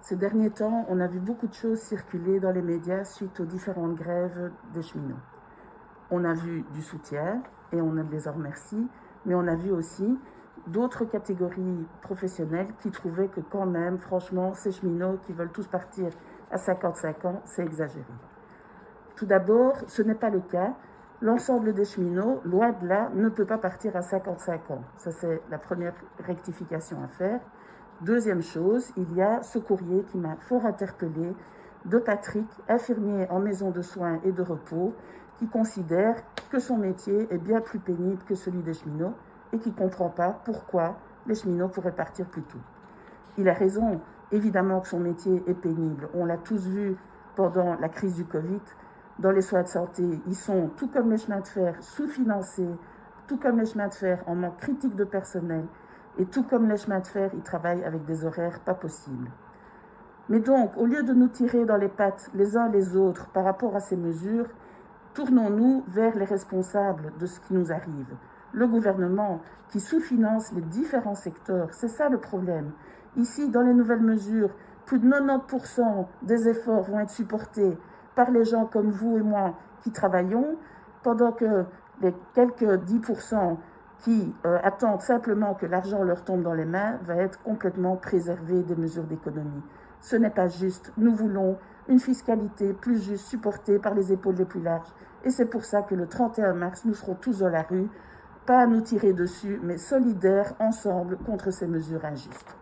Ces derniers temps, on a vu beaucoup de choses circuler dans les médias suite aux différentes grèves des cheminots. On a vu du soutien, et on les en remercie, mais on a vu aussi d'autres catégories professionnelles qui trouvaient que quand même, franchement, ces cheminots qui veulent tous partir à 55 ans, c'est exagéré. Tout d'abord, ce n'est pas le cas. L'ensemble des cheminots, loin de là, ne peut pas partir à 55 ans. Ça, c'est la première rectification à faire. Deuxième chose, il y a ce courrier qui m'a fort interpellée de Patrick, infirmier en maison de soins et de repos, qui considère que son métier est bien plus pénible que celui des cheminots et qui ne comprend pas pourquoi les cheminots pourraient partir plus tôt. Il a raison, évidemment que son métier est pénible. On l'a tous vu pendant la crise du Covid. Dans les soins de santé, ils sont, tout comme les chemins de fer, sous-financés, tout comme les chemins de fer en manque critique de personnel, et tout comme les chemins de fer, ils travaillent avec des horaires pas possibles. Mais donc, au lieu de nous tirer dans les pattes les uns les autres par rapport à ces mesures, tournons-nous vers les responsables de ce qui nous arrive. Le gouvernement qui sous-finance les différents secteurs, c'est ça le problème. Ici, dans les nouvelles mesures, plus de 90% des efforts vont être supportés par les gens comme vous et moi qui travaillons, pendant que les quelques 10% qui attendent simplement que l'argent leur tombe dans les mains va être complètement préservé des mesures d'économie. Ce n'est pas juste. Nous voulons une fiscalité plus juste, supportée par les épaules les plus larges. Et c'est pour ça que le 31 mars, nous serons tous dans la rue, pas à nous tirer dessus, mais solidaires ensemble contre ces mesures injustes.